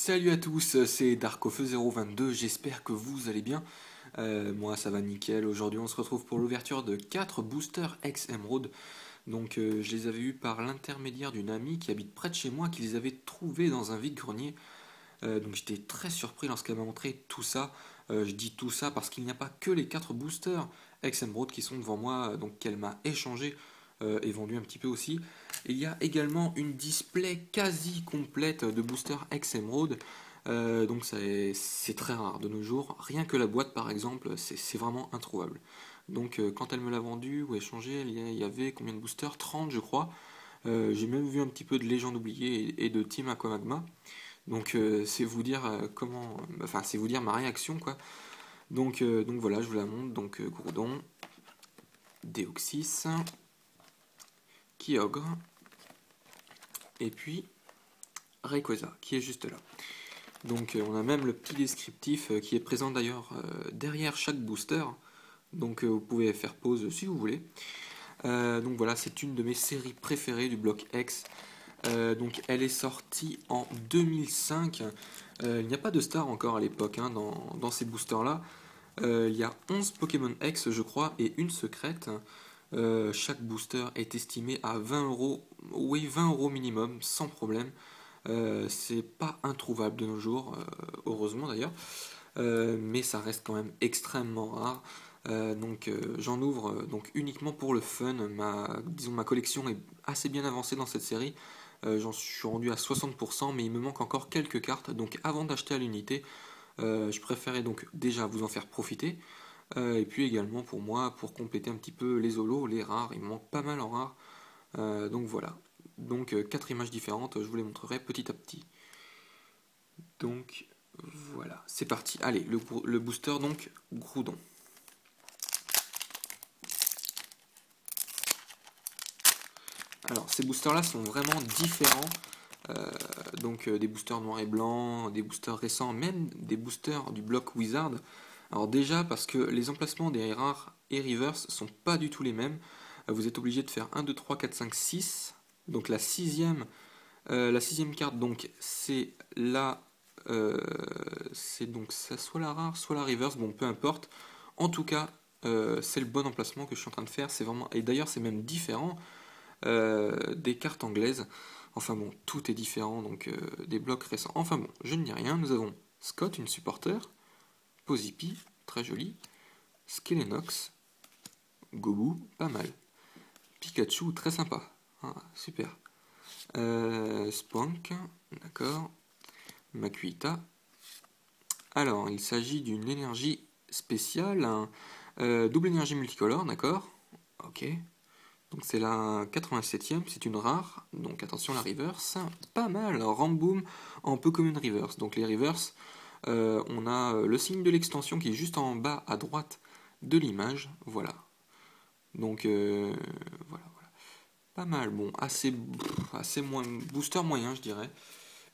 Salut à tous, c'est Darkofeu022, j'espère que vous allez bien. Moi ça va nickel, aujourd'hui on se retrouve pour l'ouverture de 4 boosters ex-Emerald. Donc je les avais eus par l'intermédiaire d'une amie qui habite près de chez moi, qui les avait trouvés dans un vide-grenier. Donc j'étais très surpris lorsqu'elle m'a montré tout ça. Je dis tout ça parce qu'il n'y a pas que les 4 boosters ex-Emerald qui sont devant moi, donc qu'elle m'a échangé et vendu un petit peu aussi. Il y a également une display quasi complète de boosters ex-Emerald. Donc c'est très rare de nos jours. Rien que la boîte par exemple, c'est vraiment introuvable. Donc quand elle me l'a vendu ou échangé, il y avait combien de boosters? 30 je crois. J'ai même vu un petit peu de Légende oubliée et de Team Aquamagma. Donc c'est vous dire enfin c'est vous dire ma réaction quoi. Donc voilà, je vous la montre. Donc Groudon, Deoxys, Kyogre, et puis Rayquaza qui est juste là. Donc on a même le petit descriptif qui est présent d'ailleurs derrière chaque booster. Donc vous pouvez faire pause si vous voulez. Donc voilà, c'est une de mes séries préférées du bloc X. Donc elle est sortie en 2005. Il n'y a pas de star encore à l'époque hein, dans ces boosters-là. Il y a 11 Pokémon X, je crois, et une secrète. Chaque booster est estimé à 20 euros. Oui, 20 euros minimum, sans problème. C'est pas introuvable de nos jours, heureusement d'ailleurs. Mais ça reste quand même extrêmement rare. J'en ouvre donc uniquement pour le fun. Disons, ma collection est assez bien avancée dans cette série. J'en suis rendu à 60%, mais il me manque encore quelques cartes. Donc avant d'acheter à l'unité, je préférais donc déjà vous en faire profiter. Et puis également pour moi, pour compléter un petit peu les holos, les rares, il me manque pas mal en rares. Donc voilà. Donc 4 images différentes, je vous les montrerai petit à petit. Donc voilà, c'est parti. Allez, le booster donc Groudon. Alors ces boosters là sont vraiment différents. Des boosters noirs et blancs, des boosters récents, même des boosters du bloc Wizard. Alors déjà parce que les emplacements des rares et reverse sont pas du tout les mêmes. Vous êtes obligé de faire 1, 2, 3, 4, 5, 6. Donc la sixième carte donc c'est c'est donc ça, soit la rare, soit la reverse, bon peu importe. En tout cas, c'est le bon emplacement que je suis en train de faire. C'est vraiment et d'ailleurs c'est même différent des cartes anglaises. Enfin bon, tout est différent donc des blocs récents. Enfin bon, je ne dis rien. Nous avons Scott, une supporter, Pozipi, très joli, Skelenox, Gobu, pas mal, Pikachu, très sympa, ah, super. Spunk, d'accord. Makuita. Alors, il s'agit d'une énergie spéciale, double énergie multicolore, d'accord. Ok. Donc c'est la 87e, c'est une rare. Donc attention la reverse. Pas mal, Ramboom en Pokémon reverse. Donc les reverse, on a le signe de l'extension qui est juste en bas à droite de l'image. Voilà. Donc voilà. Pas mal, bon, assez moins, booster moyen je dirais.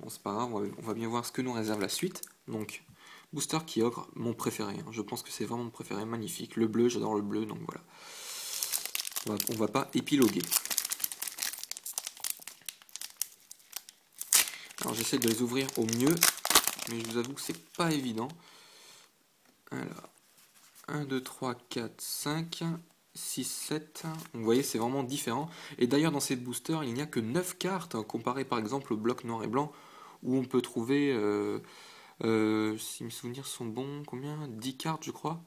Bon c'est pas grave, on va bien voir ce que nous réserve la suite. Donc, booster Kyogre, mon préféré, hein. Je pense que c'est vraiment mon préféré, magnifique. Le bleu, j'adore le bleu, donc voilà. On va pas épiloguer. Alors j'essaie de les ouvrir au mieux, mais je vous avoue que c'est pas évident. Alors, 1, 2, 3, 4, 5... 6, 7, donc vous voyez c'est vraiment différent, et d'ailleurs dans ces boosters il n'y a que 9 cartes, comparé par exemple au bloc noir et blanc, où on peut trouver, si mes souvenirs sont bons, combien? 10 cartes je crois,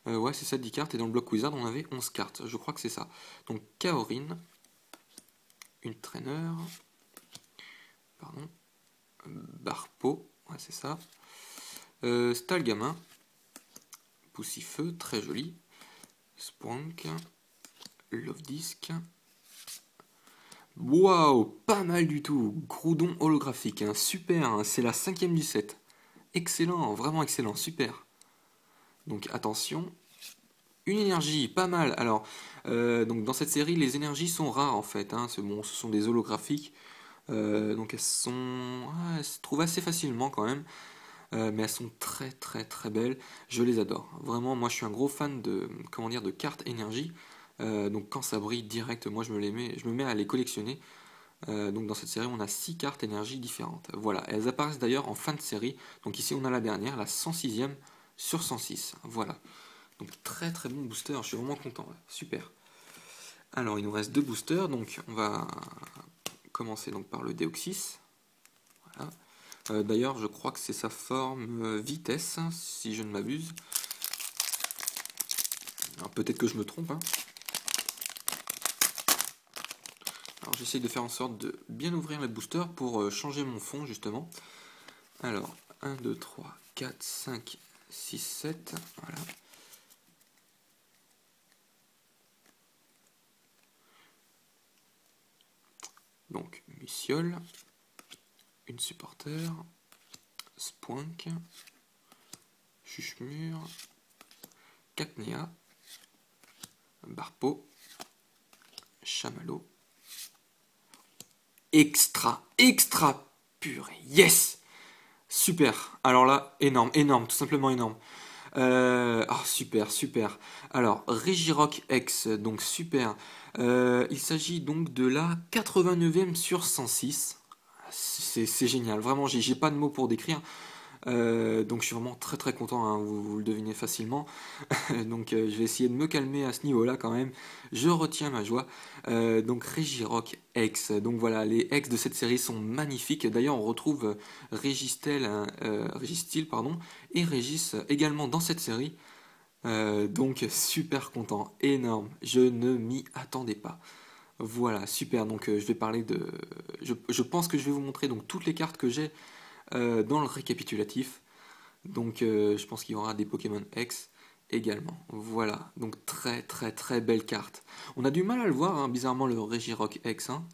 ouais c'est ça 10 cartes, et dans le bloc Wizard on avait 11 cartes, je crois que c'est ça. Donc Kaorin, une traîneur, pardon, Barpo, ouais c'est ça, Stalgamin, Poussifeu, très joli, Spwank, Love Disc. Waouh, pas mal du tout. Groudon holographique, hein, super, hein, c'est la 5e du set. Excellent, vraiment excellent, super. Donc attention. Une énergie, pas mal. Alors, donc dans cette série, les énergies sont rares en fait. Hein, bon, ce sont des holographiques. Donc elles se trouvent assez facilement quand même. Mais elles sont très très très belles. Je les adore. Vraiment, moi je suis un gros fan de, comment dire, de cartes énergie. Donc quand ça brille direct, moi je me mets à les collectionner. Donc dans cette série, on a 6 cartes énergie différentes. Voilà, elles apparaissent d'ailleurs en fin de série. Donc ici, on a la dernière, la 106e sur 106. Voilà. Donc très très bon booster, je suis vraiment content. Ouais. Super. Alors, il nous reste 2 boosters. Donc on va commencer donc par le Deoxys. Voilà. D'ailleurs, je crois que c'est sa forme vitesse, si je ne m'abuse. Alors peut-être que je me trompe. Hein. Alors j'essaye de faire en sorte de bien ouvrir les boosters pour changer mon fond justement. Alors 1, 2, 3, 4, 5, 6, 7. Voilà. Donc Missiole, une supporter, Spoink, Chuchemur, Cacnea, Barpeau, Chamallow. Extra purée, yes! Super, alors là, énorme, tout simplement énorme. Super. Alors, Regirock X, donc super. Il s'agit donc de la 89e sur 106. C'est génial, vraiment, j'ai pas de mots pour décrire. Donc je suis vraiment très content, hein, vous le devinez facilement. Donc je vais essayer de me calmer à ce niveau-là quand même. Je retiens ma joie. Donc Regirock X. Donc voilà, les X de cette série sont magnifiques. D'ailleurs on retrouve Registeel pardon, et Régis également dans cette série. Donc super content, énorme. Je ne m'y attendais pas. Voilà, super. Donc je vais parler de. Je pense que je vais vous montrer donc toutes les cartes que j'ai dans le récapitulatif. Donc je pense qu'il y aura des Pokémon X également. Voilà, donc très belle carte. On a du mal à le voir, hein, bizarrement, le Regirock X. Hein.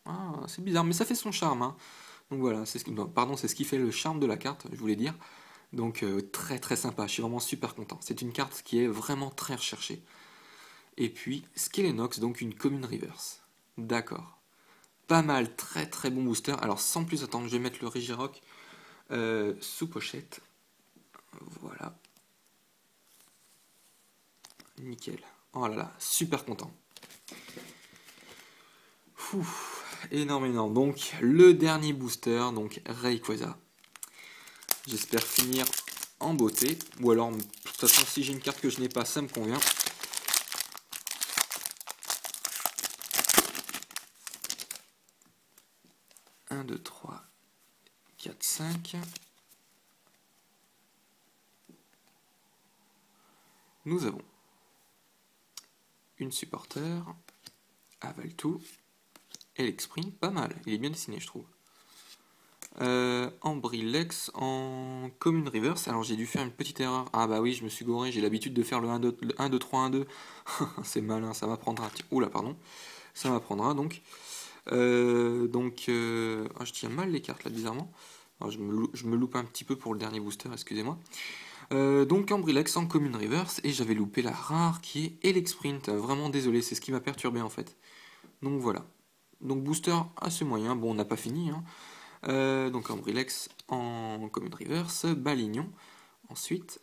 Ah, c'est bizarre, mais ça fait son charme. Hein. Donc voilà, c'est c'est ce qui fait le charme de la carte, je voulais dire. Donc très sympa, je suis vraiment super content. C'est une carte qui est vraiment très recherchée. Et puis Skelenox, donc une commune reverse. D'accord. Pas mal, très bon booster. Alors sans plus attendre, je vais mettre le Regirock sous pochette. Voilà. Nickel. Oh là là, super content. Énorme. Donc, le dernier booster, donc Rayquaza. J'espère finir en beauté. Ou alors, de toute façon, si j'ai une carte que je n'ai pas, ça me convient. Un, 2, 3, 4, 5. Nous avons une supporter, Avaltou, Elexprint, pas mal, il est bien dessiné je trouve. Ambrilex en commune reverse, alors j'ai dû faire une petite erreur. Ah bah oui, je me suis gouré, j'ai l'habitude de faire le 1, 2, 1, 2, 3, 1, 2. C'est malin, ça m'apprendra. Oula, pardon. Ça m'apprendra donc. Je tiens mal les cartes là, bizarrement. Alors, je me loupe un petit peu pour le dernier booster, excusez-moi. Donc Ambrilex en commune reverse, et j'avais loupé la rare qui est Elexprint. Vraiment désolé, c'est ce qui m'a perturbé en fait. Donc voilà. Donc booster assez moyen, bon on n'a pas fini. Hein. Donc Ambrilex en commune reverse, Balignon, ensuite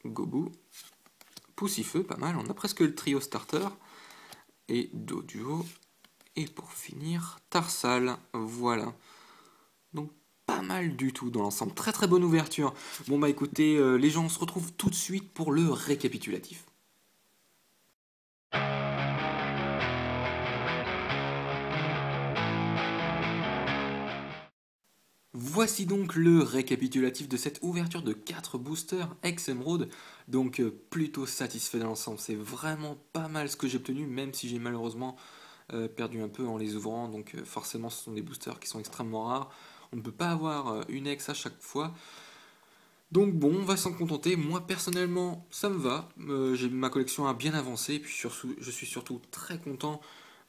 Gobu, Poussifeu, pas mal, on a presque le trio starter, et Doduo, et pour finir Tarsal, voilà. Donc pas mal du tout dans l'ensemble, très bonne ouverture. Bon bah écoutez, les gens, on se retrouve tout de suite pour le récapitulatif. Voici donc le récapitulatif de cette ouverture de 4 boosters ex-Emerald, donc plutôt satisfait dans l'ensemble, c'est vraiment pas mal ce que j'ai obtenu, même si j'ai malheureusement perdu un peu en les ouvrant, donc forcément ce sont des boosters qui sont extrêmement rares, on ne peut pas avoir une ex à chaque fois, donc bon, on va s'en contenter, moi personnellement ça me va, ma collection a bien avancé, et puis surtout, je suis surtout très content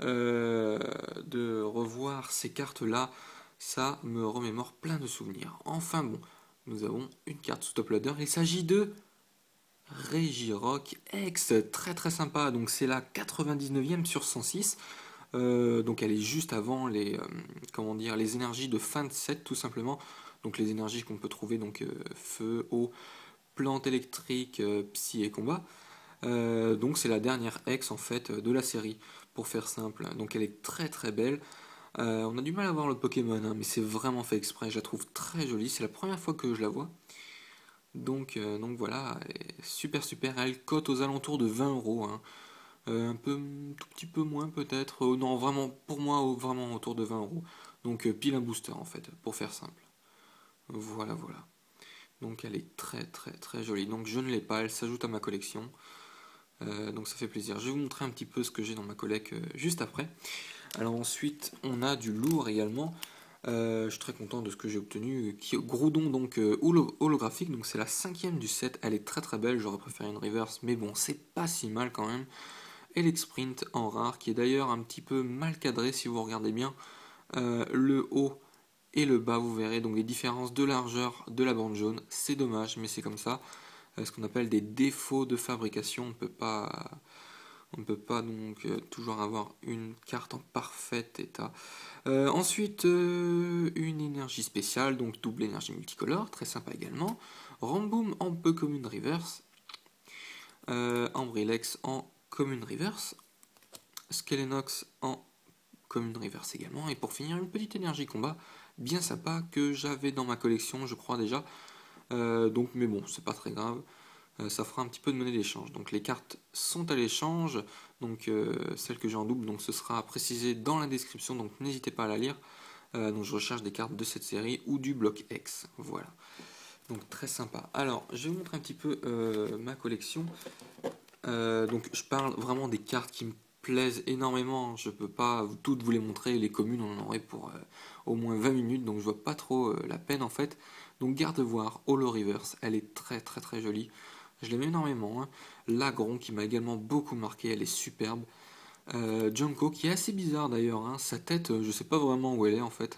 de revoir ces cartes-là, ça me remémore plein de souvenirs. Enfin bon, nous avons une carte sous top loader, il s'agit de Regirock X, très sympa, donc c'est la 99e sur 106, donc elle est juste avant les énergies de fin de set tout simplement, donc les énergies qu'on peut trouver, donc feu, eau, plante électrique, psy et combat. Donc c'est la dernière ex en fait de la série. pour faire simple. Donc elle est très très belle. On a du mal à voir le Pokémon, hein, mais c'est vraiment fait exprès. Je la trouve très jolie. C'est la première fois que je la vois. Donc voilà, elle est super super. Elle cote aux alentours de 20 euros, hein. Tout petit peu moins peut-être. Non, vraiment, pour moi, vraiment autour de 20 euros. Donc pile un booster en fait, pour faire simple. Voilà, voilà. Donc elle est très très très jolie. Donc je ne l'ai pas, elle s'ajoute à ma collection. Donc ça fait plaisir. Je vais vous montrer un petit peu ce que j'ai dans ma collecte juste après. Alors ensuite, on a du lourd également. Je suis très content de ce que j'ai obtenu. Groudon donc holographique, donc c'est la 5e du set. Elle est très très belle, j'aurais préféré une reverse, mais bon, c'est pas si mal quand même. Et l'Exprint en rare, qui est d'ailleurs un petit peu mal cadré si vous regardez bien. Le haut et le bas, vous verrez donc les différences de largeur de la bande jaune. C'est dommage, mais c'est comme ça. Ce qu'on appelle des défauts de fabrication. On ne peut pas donc toujours avoir une carte en parfait état. Ensuite, une énergie spéciale, donc double énergie multicolore, très sympa également. Ramboom en peu commune reverse. Ambrilex en commune reverse. Skelenox en commune reverse également. Et pour finir, une petite énergie combat bien sympa que j'avais dans ma collection, je crois déjà. Donc, mais bon, c'est pas très grave. Ça fera un petit peu de monnaie d'échange. Donc les cartes sont à l'échange, donc celle que j'ai en double, donc ce sera précisé dans la description, donc n'hésitez pas à la lire. Donc je recherche des cartes de cette série ou du bloc X. Voilà. Donc très sympa. Alors je vais vous montrer un petit peu ma collection. Donc je parle vraiment des cartes qui me plaisent énormément. Je peux pas toutes vous les montrer. Les communes on en aurait pour au moins 20 minutes, donc je vois pas trop la peine en fait. Donc Gardevoir Holo Reverse, elle est très très très jolie. Je l'aime énormément, hein. Lagron qui m'a également beaucoup marqué, elle est superbe. Junko qui est assez bizarre d'ailleurs, hein. Sa tête, je sais pas vraiment où elle est en fait.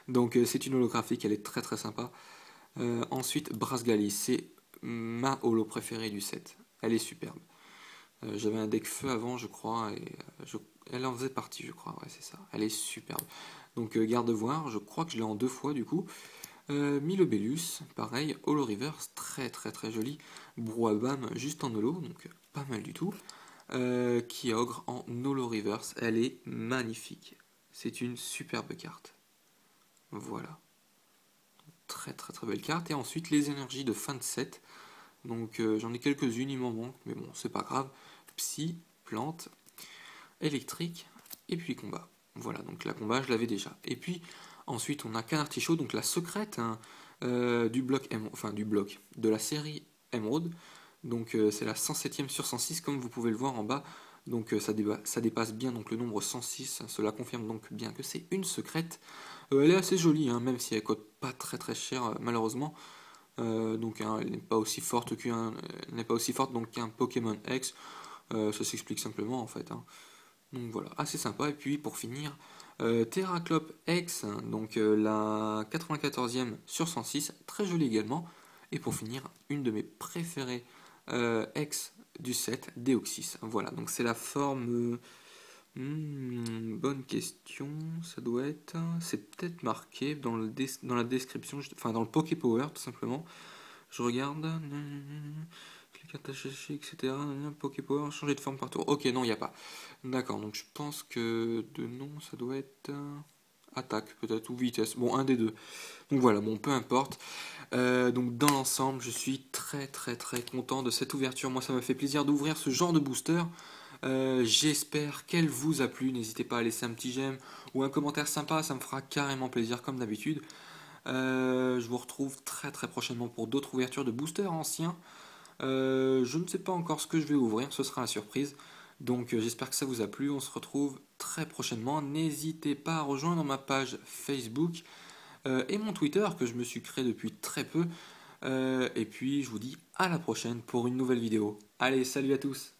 Donc c'est une holographique, elle est très très sympa. Ensuite Brasgali, c'est ma holo préférée du set. Elle est superbe. J'avais un deck feu avant je crois, et elle en faisait partie je crois, ouais c'est ça. Elle est superbe. Donc Gardevoir, je crois que je l'ai en 2 fois du coup. Milobellus, pareil, Holo Reverse, très très très joli. Brouhabam, juste en holo, donc pas mal du tout. Kyogre en Holo Reverse, elle est magnifique. C'est une superbe carte. Voilà. Très très très belle carte. Et ensuite les énergies de fin de set. Donc j'en ai quelques-unes, il m'en manque, mais bon, c'est pas grave. Psy, plante, électrique, et puis combat. Voilà, donc la combat, je l'avais déjà. Et puis ensuite, on a Canartichaud, donc la secrète, hein, du bloc de la série Emerald. Donc c'est la 107e sur 106, comme vous pouvez le voir en bas. Donc ça dépasse bien donc le nombre 106. Cela confirme donc bien que c'est une secrète. Elle est assez jolie, hein, même si elle coûte pas très très cher malheureusement. Donc hein, elle n'est pas aussi forte qu'un Pokémon X. Ça s'explique simplement en fait, hein. Donc voilà, assez sympa. Et puis pour finir, Terraclope X, hein, donc la 94e sur 106, très jolie également. Et pour finir, une de mes préférées X du set, Deoxys. Voilà, donc c'est la forme. Bonne question, ça doit être. C'est peut-être marqué dans la description, enfin dans le Poképower tout simplement. Je regarde. Clic attaché, etc. Poképower, changer de forme par tour. Ok, non, il n'y a pas. D'accord, donc je pense que de nom, ça doit être attaque peut-être ou vitesse. Bon, un des deux. Donc voilà, bon, peu importe. Donc dans l'ensemble, je suis très très très content de cette ouverture. Moi, ça m'a fait plaisir d'ouvrir ce genre de booster. J'espère qu'elle vous a plu. N'hésitez pas à laisser un petit j'aime ou un commentaire sympa, ça me fera carrément plaisir comme d'habitude. Je vous retrouve très très prochainement pour d'autres ouvertures de boosters anciens. Je ne sais pas encore ce que je vais ouvrir, ce sera la surprise. Donc j'espère que ça vous a plu. On se retrouve très prochainement. N'hésitez pas à rejoindre ma page Facebook et mon Twitter que je me suis créé depuis très peu. Et puis je vous dis à la prochaine pour une nouvelle vidéo. Allez, salut à tous!